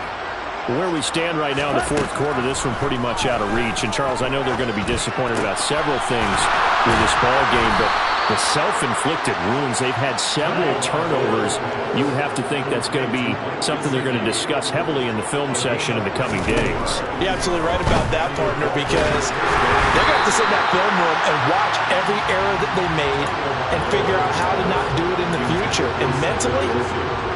Where we stand right now in the fourth quarter, this one pretty much out of reach. And, Charles, I know they're going to be disappointed about several things with this ball game, but the self-inflicted wounds, they've had several turnovers. You would have to think that's going to be something they're going to discuss heavily in the film session in the coming days. You're absolutely right about that, partner, because they're going to have to sit in that film room and watch every error that they made and figure out how to not do it in the future. And mentally,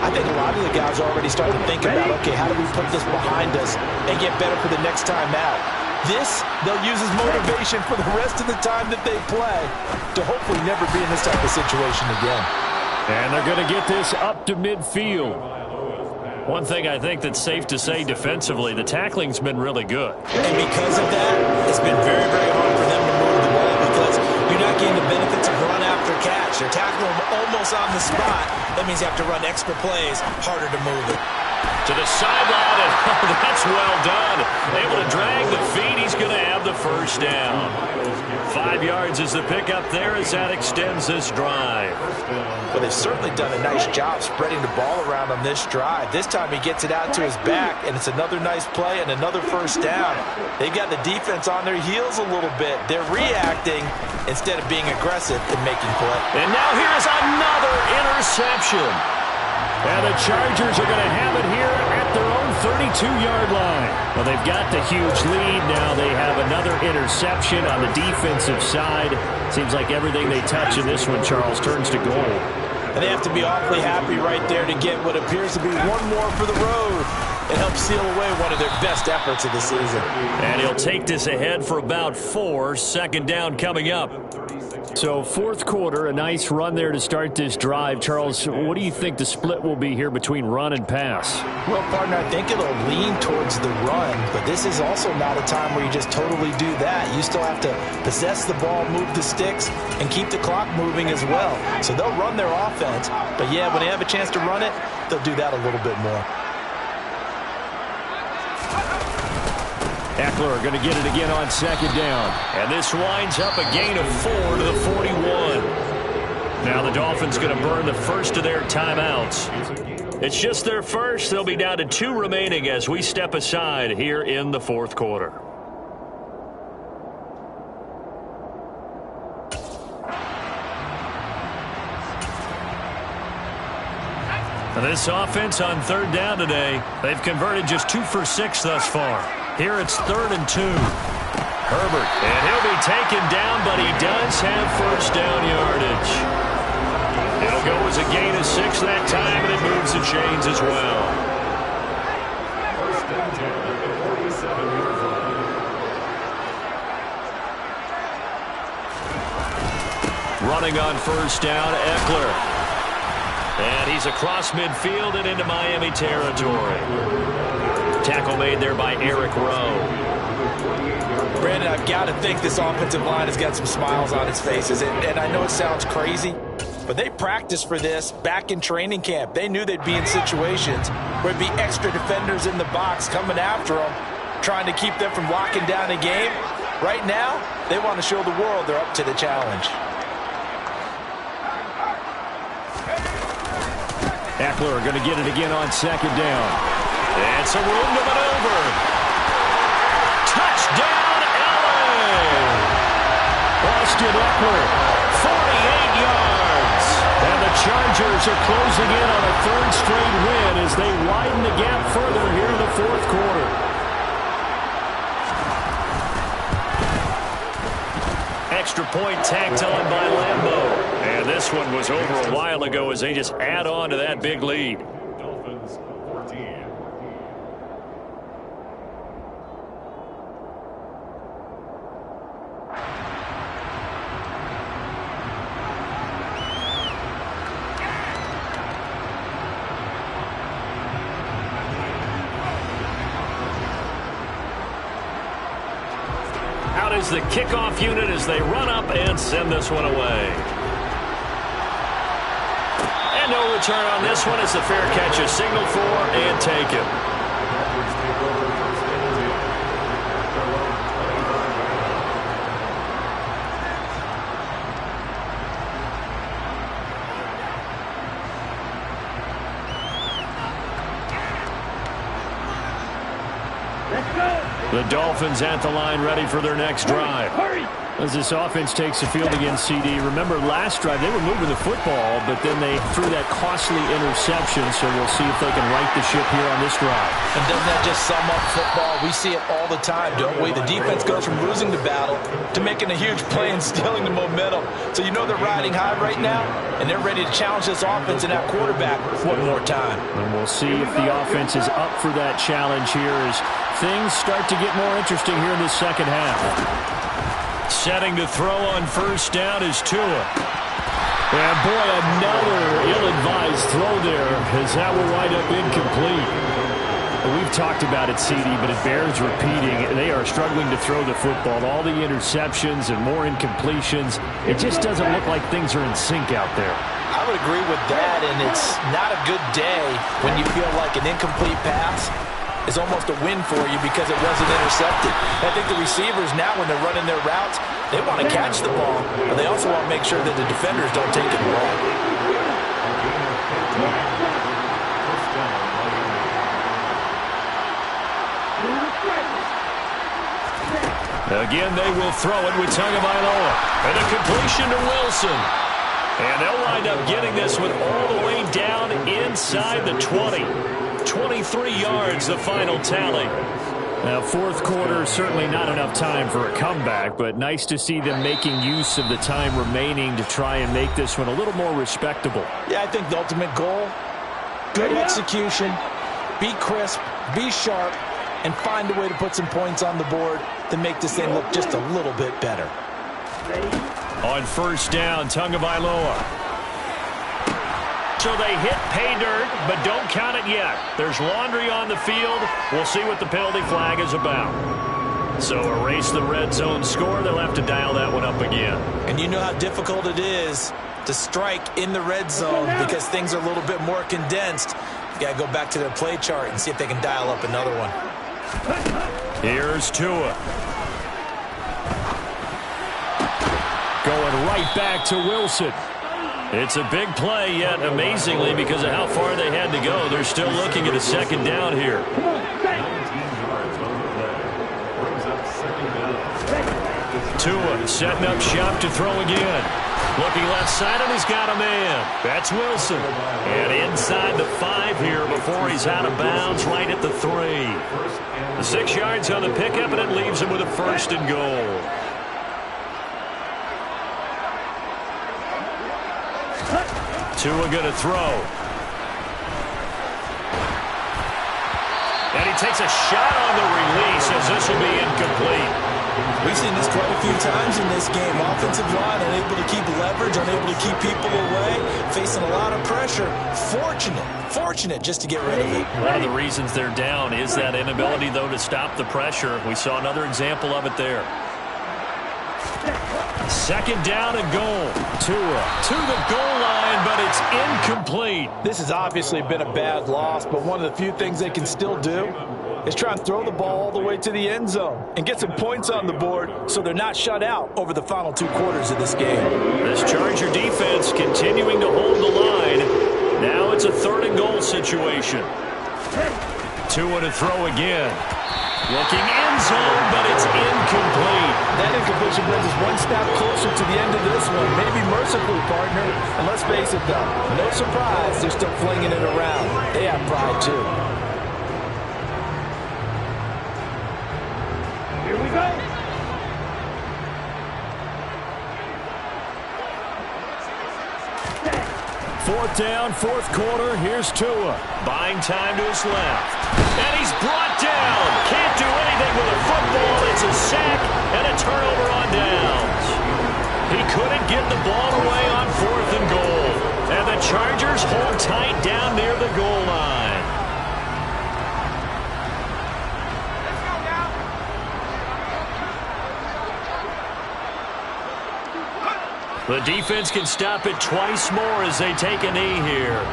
I think a lot of the guys are already starting to think about, okay, how do we put this behind us and get better for the next time out? This, they'll use as motivation for the rest of the time that they play to hopefully never be in this type of situation again. And they're going to get this up to midfield. One thing I think that's safe to say defensively, the tackling's been really good. And because of that, it's been very, very hard for them to move the ball because you're not getting the benefits of run after catch. They're tackling them almost on the spot. That means you have to run extra plays, harder to move it. To the sideline, and that's well done. Able to drag the feet. He's going to have the first down. 5 yards is the pickup there as that extends this drive. Well, they've certainly done a nice job spreading the ball around on this drive. This time he gets it out to his back, and it's another nice play and another first down. They've got the defense on their heels a little bit. They're reacting instead of being aggressive and making play. And now here's another interception. And the Chargers are going to have it here at their own 32-yard line. Well, they've got the huge lead. Now they have another interception on the defensive side. Seems like everything they touch in this one, Charles, turns to gold. And they have to be awfully happy right there to get what appears to be one more for the road. It helps seal away one of their best efforts of the season. And he'll take this ahead for about 4. Second down coming up. So fourth quarter, a nice run there to start this drive. Charles, what do you think the split will be here between run and pass? Well, partner, I think it'll lean towards the run, but this is also not a time where you just totally do that. You still have to possess the ball, move the sticks, and keep the clock moving as well. So they'll run their offense, but yeah, when they have a chance to run it, they'll do that a little bit more. Eckler going to get it again on second down. And this winds up a gain of 4 to the 41. Now the Dolphins going to burn the first of their timeouts. It's just their first. They'll be down to 2 remaining as we step aside here in the fourth quarter. This offense on third down today, they've converted just 2 for 6 thus far. Here it's 3rd and 2. Herbert, and he'll be taken down, but he does have first down yardage. It'll go as a gain of 6 that time, and it moves the chains as well. First and 10 at the 47-yard line. Running on first down, Eckler. And he's across midfield and into Miami territory. Tackle made there by Eric Rowe. Brandon, I've got to think this offensive line has got some smiles on its faces. And I know it sounds crazy, but they practiced for this back in training camp. They knew they'd be in situations where it'd be extra defenders in the box coming after them, trying to keep them from locking down a game. Right now, they want to show the world they're up to the challenge. Eckler going to get it again on second down. And some room to maneuver. Touchdown, LA! Austin Eckler, 48 yards. And the Chargers are closing in on a 3rd straight win as they widen the gap further here in the fourth quarter. Extra point tacked on by Lambeau. And this one was over a while ago as they just add on to that big lead. Dolphins 14. Out is the kickoff unit as they run up and send this one away. And no return on this one as the fair catch is signaled for and taken. The Dolphins at the line ready for their next drive. As this offense takes the field against CD. Remember last drive they were moving the football, but then they threw that costly interception, so we'll see if they can right the ship here on this drive. And doesn't that just sum up football? We see it all the time, don't we? The defense goes from losing the battle to making a huge play and stealing the momentum. So you know they're riding high right now, and they're ready to challenge this offense and that quarterback one more time. And we'll see if the offense is up for that challenge here as things start to get more interesting here in the second half. Setting to throw on first down is Tua. And boy, another ill-advised throw there, as that will wind up incomplete. We've talked about it, CD, but it bears repeating. They are struggling to throw the football. All the interceptions and more incompletions. It just doesn't look like things are in sync out there. I would agree with that, and it's not a good day when you feel like an incomplete pass is almost a win for you because it wasn't intercepted. I think the receivers now, when they're running their routes, they want to catch the ball, but they also want to make sure that the defenders don't take it away. Again, they will throw it with Tagovailoa. And a completion to Wilson. And they'll wind up getting this one all the way down inside the 20. 23 yards, the final tally. Now, fourth quarter, certainly not enough time for a comeback, but nice to see them making use of the time remaining to try and make this one a little more respectable. Yeah, I think the ultimate goal, good execution, be crisp, be sharp, and find a way to put some points on the board to make this thing look just a little bit better. On first down, Tagovailoa. So they hit pay dirt, but don't count it yet. There's laundry on the field. We'll see what the penalty flag is about. So erase the red zone score. They'll have to dial that one up again. And you know how difficult it is to strike in the red zone because things are a little bit more condensed. You got to go back to their play chart and see if they can dial up another one. Here's Tua. Going right back to Wilson. It's a big play, yet amazingly, because of how far they had to go, they're still looking at a second down here. Tua setting up shop to throw again. Looking left side, and he's got a man. That's Wilson. And inside the 5 here before he's out of bounds, right at the 3. The 6 yards on the pickup, and it leaves him with a first and goal. Tua going to throw. And he takes a shot on the release as this will be incomplete. We've seen this quite a few times in this game. Offensive line unable to keep leverage, unable to keep people away, facing a lot of pressure. Fortunate just to get rid of it. One of the reasons they're down is that inability, though, to stop the pressure. We saw another example of it there. Second down and goal. Tua to the goal line, but it's incomplete. This has obviously been a bad loss, but one of the few things they can still do is try and throw the ball all the way to the end zone and get some points on the board so they're not shut out over the final 2 quarters of this game. This Charger defense continuing to hold the line. Now it's a 3rd and goal situation. Tua to throw again. Looking end zone, but it's incomplete. That incompletion brings us one step closer to the end of this one. Maybe mercifully, partner. And let's face it, though, no surprise, they're still flinging it around. They have pride, too. Here we go. Fourth down, fourth quarter. Here's Tua. Buying time to his left. And he's brought down. Can't do anything with a football. It's a sack and a turnover on downs. He couldn't get the ball away on 4th and goal. And the Chargers hold tight down near the goal line. The defense can stop it twice more as they take a knee here.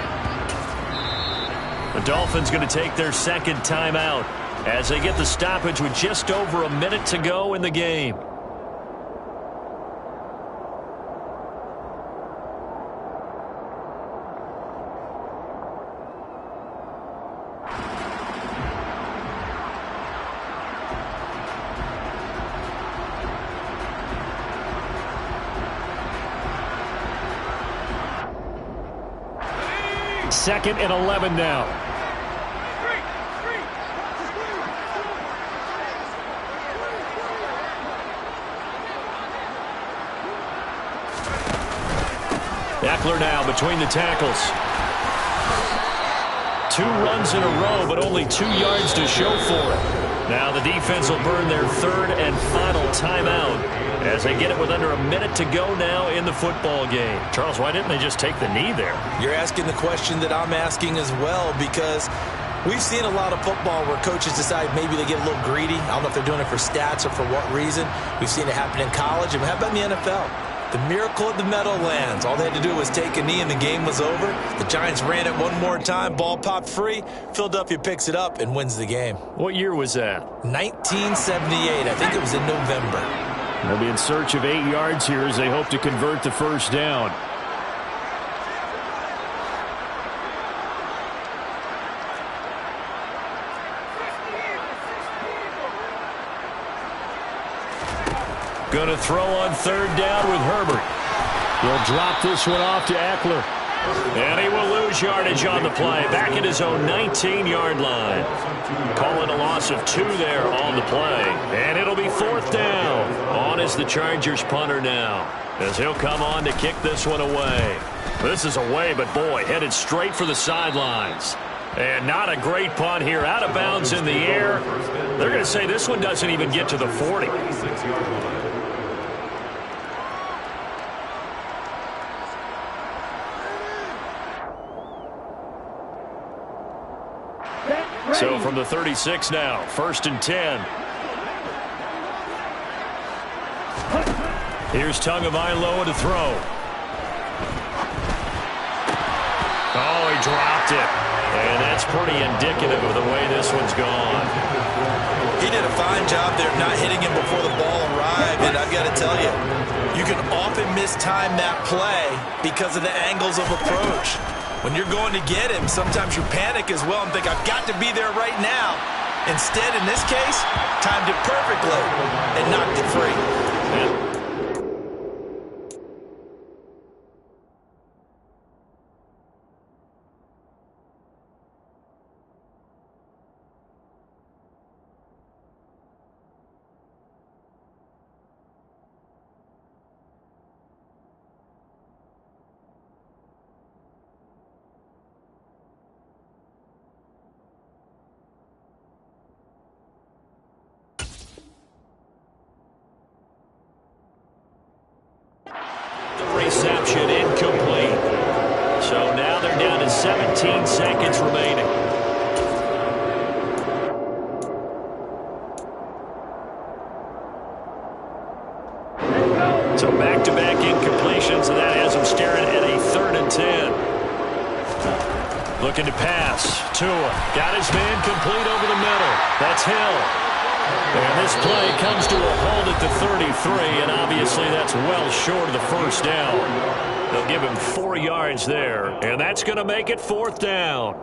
The Dolphins going to take their second timeout as they get the stoppage with just over a minute to go in the game. Second and 11 now. Eckler now between the tackles. 2 runs in a row, but only 2 yards to show for it. Now the defense will burn their third and final timeout as they get it with under a minute to go now in the football game. Charles, why didn't they just take the knee there? You're asking the question that I'm asking as well, because we've seen a lot of football where coaches decide maybe they get a little greedy. I don't know if they're doing it for stats or for what reason. We've seen it happen in college. And how about in the NFL? The miracle of the Meadowlands. All they had to do was take a knee and the game was over. The Giants ran it one more time. Ball popped free. Philadelphia picks it up and wins the game. What year was that? 1978. I think it was in November. They'll be in search of 8 yards here as they hope to convert the first down. Going to throw on third down with Herbert. He'll drop this one off to Eckler. And he will lose yardage on the play. Back at his own 19-yard line. Calling a loss of 2 there on the play. And it'll be fourth down. On is the Chargers punter now, as he'll come on to kick this one away. This is away, but boy, headed straight for the sidelines. And not a great punt here. Out of bounds in the air. They're going to say this one doesn't even get to the 40. So from the 36 now, 1st and 10. Here's Tagovailoa to throw. Oh, he dropped it. And that's pretty indicative of the way this one's gone. He did a fine job there not hitting him before the ball arrived. And I've got to tell you, you can often mistime that play because of the angles of approach. When you're going to get him, sometimes you panic as well and think, I've got to be there right now. Instead, in this case, timed it perfectly and knocked it free. Reception incomplete. So now they're down to 17 seconds remaining. So back-to-back incompletions, and that has them staring at a 3rd and 10. Looking to pass. Tua got his man complete over the middle. That's Hill. And this play comes to a halt at the 33, and obviously that's well short of the first down. They'll give him 4 yards there, and that's going to make it 4th down.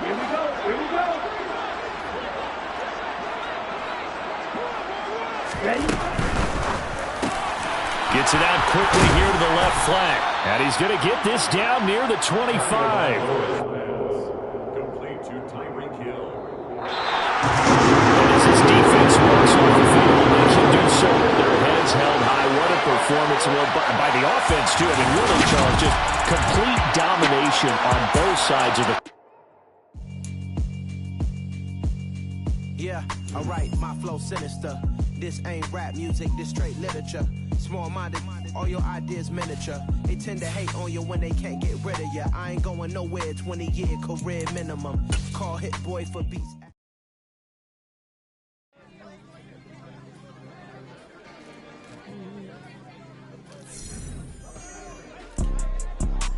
Here we go. Here we go. Gets it out quickly here to the left flank. And he's going to get this down near the 25. Complete to Tyreek Hill. And as his defense walks off the field, they can do so with their heads held high. What a performance by the offense, too. I mean, really, Charles, just complete domination on both sides of the... Yeah, alright, my flow sinister. This ain't rap music, this straight literature. Small-minded, all your ideas miniature. They tend to hate on you when they can't get rid of you. I ain't going nowhere, 20-year career minimum. Call Hit Boy for beats.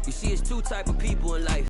You see, it's 2 type of people in life.